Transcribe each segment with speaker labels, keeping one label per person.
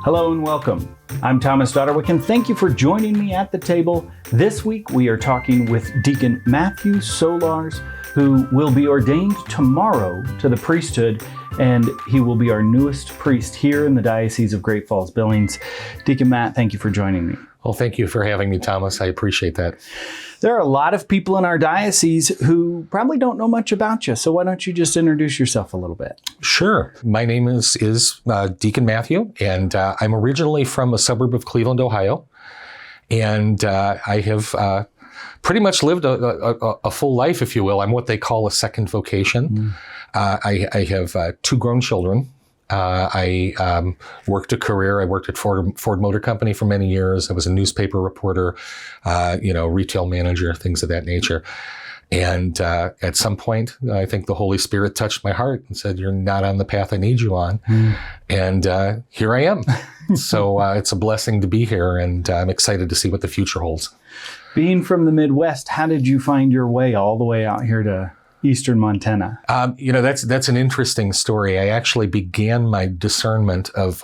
Speaker 1: Hello and welcome. I'm Thomas Dodderwick, and thank you for joining me at the table. This week we are talking with Deacon Matthew Solarz, who will be ordained tomorrow to the priesthood, and he will be our newest priest here in the Diocese of Great Falls-Billings. Deacon Matt, thank you for joining me.
Speaker 2: Well, thank you for having me, Thomas. I appreciate that.
Speaker 1: There are a lot of people in our diocese who probably don't know much about you, so why don't you just introduce yourself a little bit?
Speaker 2: Sure. My name is Deacon Matthew, and I'm originally from a suburb of Cleveland, Ohio, and I have pretty much lived a full life, if you will. I'm what they call a second vocation. I have two grown children. I worked a career. I worked at Ford Motor Company for many years. I was a newspaper reporter, retail manager, things of that nature. And at some point, I think the Holy Spirit touched my heart and said, "You're not on the path I need you on." And here I am. So it's a blessing to be here, and I'm excited to see what the future holds.
Speaker 1: Being from the Midwest, how did you find your way all the way out here to Eastern Montana?
Speaker 2: That's an interesting story. I actually began my discernment of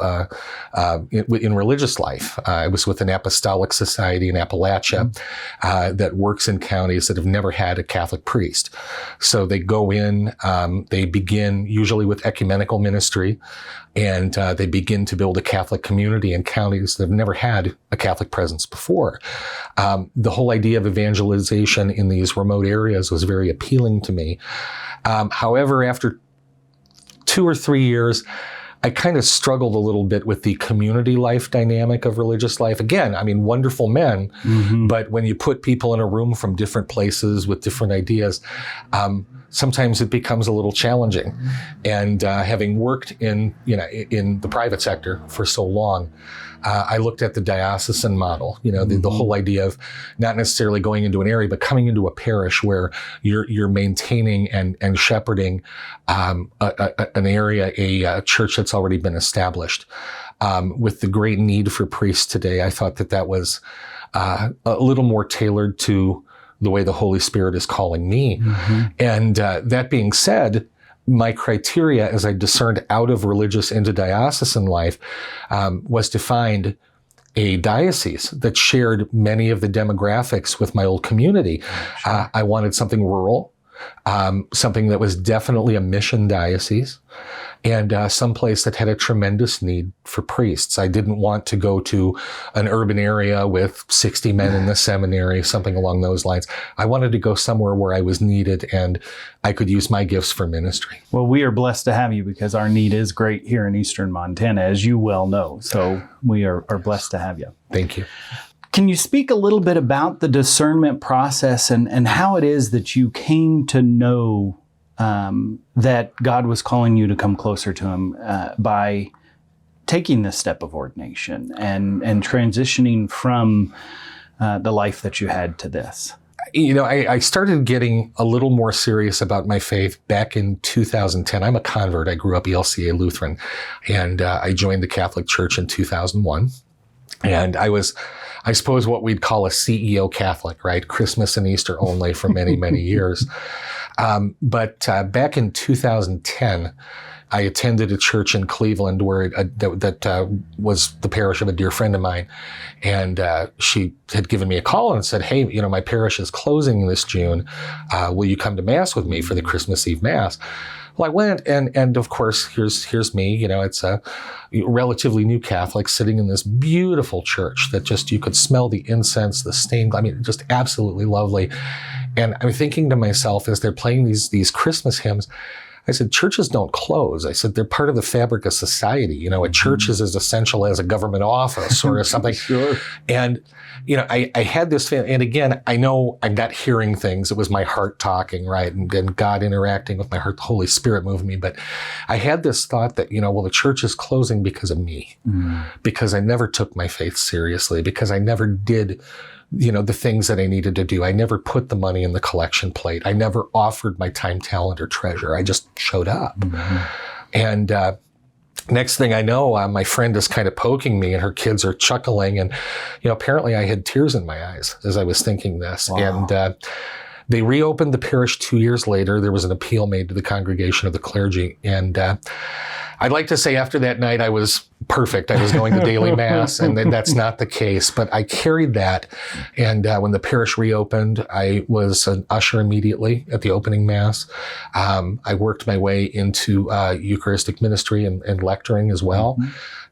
Speaker 2: in religious life. I was with an apostolic society in Appalachia that works in counties that have never had a Catholic priest. So they go in, they begin usually with ecumenical ministry, and they begin to build a Catholic community in counties that have never had a Catholic presence before. The whole idea of evangelization in these remote areas was very appealing to me. However, after 2 or 3 years, I kind of struggled a little bit with the community life dynamic of religious life. Again, I mean, wonderful men, but when you put people in a room from different places with different ideas, sometimes it becomes a little challenging. And having worked in the private sector for so long, I looked at the diocesan model, the whole idea of not necessarily going into an area, but coming into a parish where you're maintaining and shepherding an area, a church that's already been established. With the great need for priests today, I thought that was a little more tailored to the way the Holy Spirit is calling me. And that being said, my criteria as I discerned out of religious into diocesan life was to find a diocese that shared many of the demographics with my old community. I wanted something rural, something that was definitely a mission diocese, and someplace that had a tremendous need for priests. I didn't want to go to an urban area with 60 men in the seminary, something along those lines. I wanted to go somewhere where I was needed and I could use my gifts for ministry.
Speaker 1: Well, we are blessed to have you because our need is great here in Eastern Montana, as you well know. So we are blessed to have you.
Speaker 2: Thank you.
Speaker 1: Can you speak a little bit about the discernment process and how it is that you came to know that God was calling you to come closer to Him by taking this step of ordination and transitioning from the life that you had to this?
Speaker 2: I started getting a little more serious about my faith back in 2010. I'm a convert. I grew up ELCA Lutheran, and I joined the Catholic Church in 2001. And I was, I suppose, what we'd call a CEO Catholic, right? Christmas and Easter only for many, many years. But back in 2010, I attended a church in Cleveland where that was the parish of a dear friend of mine. And she had given me a call and said, "Hey, my parish is closing this June. Will you come to Mass with me for the Christmas Eve Mass?" Well, I went, and of course, here's me. It's a relatively new Catholic sitting in this beautiful church that just, you could smell the incense, the stained, just absolutely lovely. And I'm thinking to myself, as they're playing these Christmas hymns, I said, churches don't close. I said, they're part of the fabric of society. A church is as essential as a government office or something.
Speaker 1: Sure.
Speaker 2: And, I had this feeling, and again, I know I'm not hearing things. It was my heart talking, right? And God interacting with my heart, the Holy Spirit moved me. But I had this thought that, the church is closing because of me, because I never took my faith seriously, because I never did the things that I needed to do. I never put the money in the collection plate. I never offered my time, talent, or treasure. I just showed up. And next thing I know, my friend is kind of poking me and her kids are chuckling. And, apparently I had tears in my eyes as I was thinking this. Wow. And they reopened the parish 2 years later. There was an appeal made to the Congregation of the Clergy. And I'd like to say after that night I was perfect. I was going to daily mass, and that's not the case. But I carried that. And when the parish reopened, I was an usher immediately at the opening mass. I worked my way into Eucharistic ministry and lecturing as well.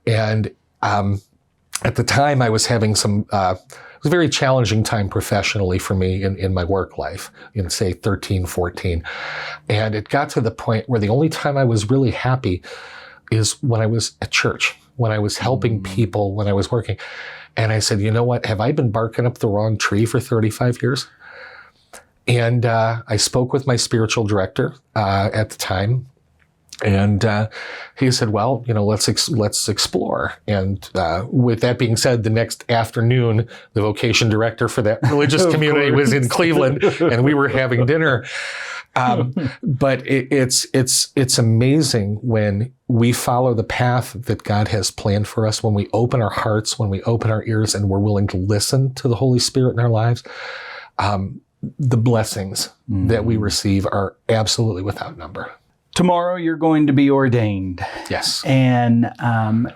Speaker 2: And at the time, I was having it was a very challenging time professionally for me in my work life, in say 13, 14. And it got to the point where the only time I was really happy is when I was at church, when I was helping people, when I was working. And I said, you know what, have I been barking up the wrong tree for 35 years? And I spoke with my spiritual director at the time. And he said, well, let's explore. And with that being said, the next afternoon, the vocation director for that religious community was in Cleveland, and we were having dinner. But it's amazing when we follow the path that God has planned for us, when we open our hearts, when we open our ears, and we're willing to listen to the Holy Spirit in our lives. The blessings that we receive are absolutely without number.
Speaker 1: Tomorrow you're going to be ordained.
Speaker 2: Yes.
Speaker 1: And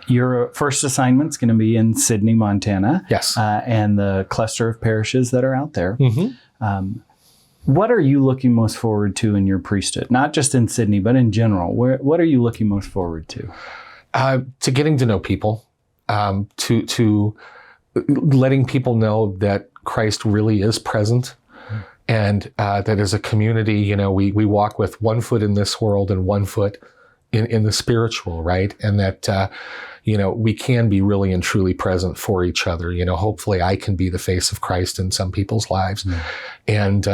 Speaker 1: your first assignment's going to be in Sydney, Montana.
Speaker 2: Yes.
Speaker 1: And the cluster of parishes that are out there.
Speaker 2: Mm-hmm.
Speaker 1: What are you looking most forward to in your priesthood? Not just in Sydney, but in general. What are you looking most forward to?
Speaker 2: To getting to know people, to letting people know that Christ really is present. And that as a community, we walk with one foot in this world and one foot in the spiritual, right? And that, we can be really and truly present for each other. Hopefully I can be the face of Christ in some people's lives. And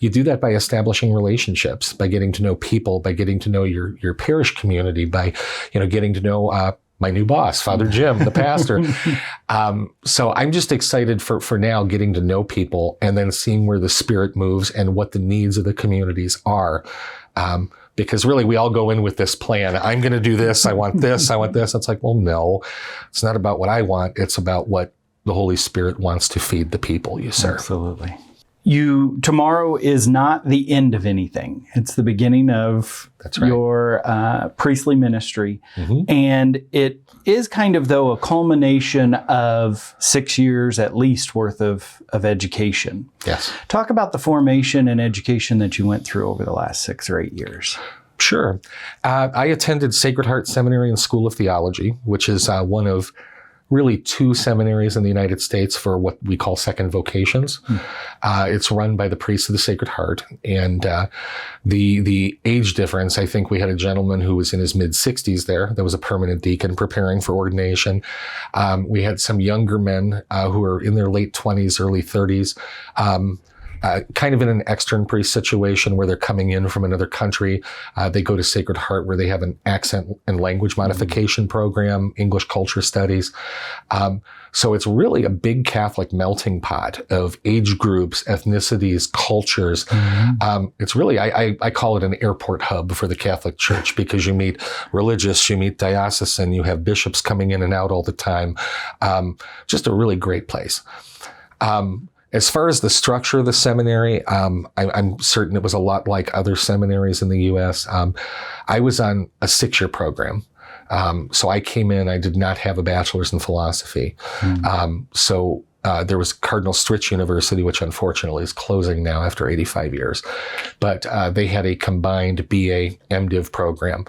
Speaker 2: you do that by establishing relationships, by getting to know people, by getting to know your parish community, by, getting to know my new boss, Father Jim, the pastor. So I'm just excited for now getting to know people and then seeing where the Spirit moves and what the needs of the communities are. Because really we all go in with this plan. I'm going to do this. I want this. I want this. It's like, well, no, it's not about what I want. It's about what the Holy Spirit wants to feed the people you serve.
Speaker 1: Absolutely. Tomorrow is not the end of anything. It's the beginning of your priestly ministry. Mm-hmm. And it is kind of, though, a culmination of 6 years at least worth of education.
Speaker 2: Yes.
Speaker 1: Talk about the formation and education that you went through over the last 6 or 8 years.
Speaker 2: Sure. I attended Sacred Heart Seminary and School of Theology, which is one of really 2 seminaries in the United States for what we call second vocations. It's run by the priests of the Sacred Heart. And the age difference, I think we had a gentleman who was in his mid-60s there that was a permanent deacon preparing for ordination. We had some younger men who were in their late 20s, early 30s. Kind of in an extern priest situation where they're coming in from another country. They go to Sacred Heart where they have an accent and language modification program, English culture studies. So it's really a big Catholic melting pot of age groups, ethnicities, cultures. It's really, I call it an airport hub for the Catholic Church because you meet religious, you meet diocesan, you have bishops coming in and out all the time. Just a really great place. As far as the structure of the seminary, I'm certain it was a lot like other seminaries in the U.S. I was on a 6-year program. So I came in, I did not have a bachelor's in philosophy. So there was Cardinal Stritch University, which unfortunately is closing now after 85 years. But they had a combined BA MDiv program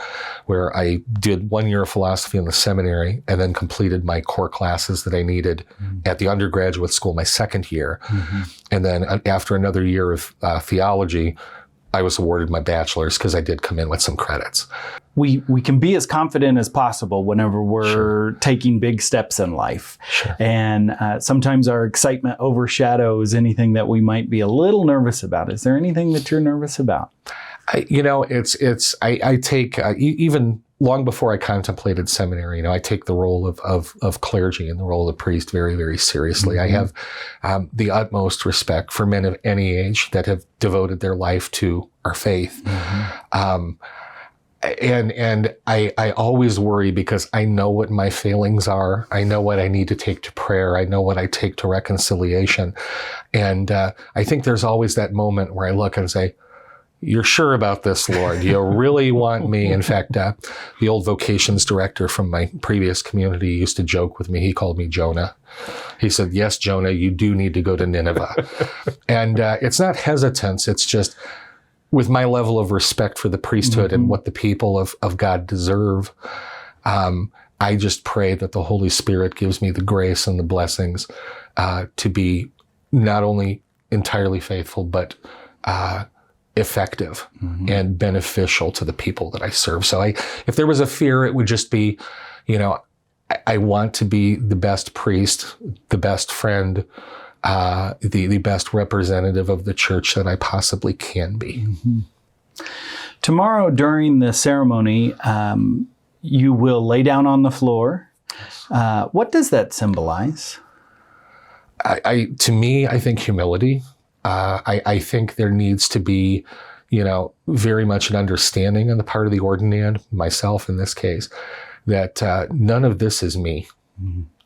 Speaker 2: where I did 1 year of philosophy in the seminary and then completed my core classes that I needed at the undergraduate school my second year. And then after another year of theology, I was awarded my bachelor's because I did come in with some credits.
Speaker 1: We can be as confident as possible whenever we're taking big steps in life. And sometimes our excitement overshadows anything that we might be a little nervous about. Is there anything that you're nervous about?
Speaker 2: I take, even long before I contemplated seminary, I take the role of clergy and the role of priest very, very seriously. I have the utmost respect for men of any age that have devoted their life to our faith. And I always worry because I know what my failings are. I know what I need to take to prayer. I know what I take to reconciliation. And I think there's always that moment where I look and say, you're sure about this, Lord? You really want me? In fact, the old vocations director from my previous community used to joke with me. He called me Jonah. He said, yes, Jonah, you do need to go to Nineveh. And it's not hesitance. It's just with my level of respect for the priesthood and what the people of God deserve, I just pray that the Holy Spirit gives me the grace and the blessings to be not only entirely faithful, but effective and beneficial to the people that I serve. So if there was a fear, it would just be, I want to be the best priest, the best friend, the best representative of the church that I possibly can be. Tomorrow during the ceremony, you will lay down on the floor. What does that symbolize? To me, I think humility. I think there needs to be, very much an understanding on the part of the ordinand, myself in this case, that none of this is me.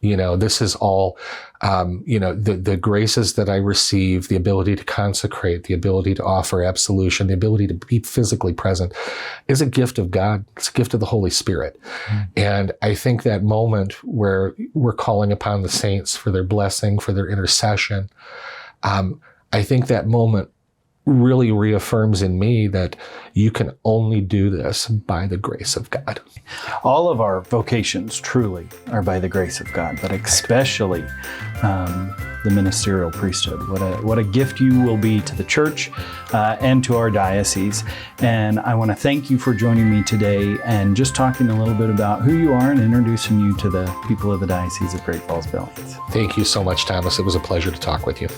Speaker 2: This is all, the graces that I receive, the ability to consecrate, the ability to offer absolution, the ability to be physically present is a gift of God. It's a gift of the Holy Spirit. And I think that moment where we're calling upon the saints for their blessing, for their intercession, I think that moment really reaffirms in me that you can only do this by the grace of God.
Speaker 1: All of our vocations truly are by the grace of God, but especially the ministerial priesthood. What a gift you will be to the church and to our diocese. And I want to thank you for joining me today and just talking a little bit about who you are and introducing you to the people of the Diocese of Great Falls-Billings.
Speaker 2: Thank you so much, Thomas. It was a pleasure to talk with you.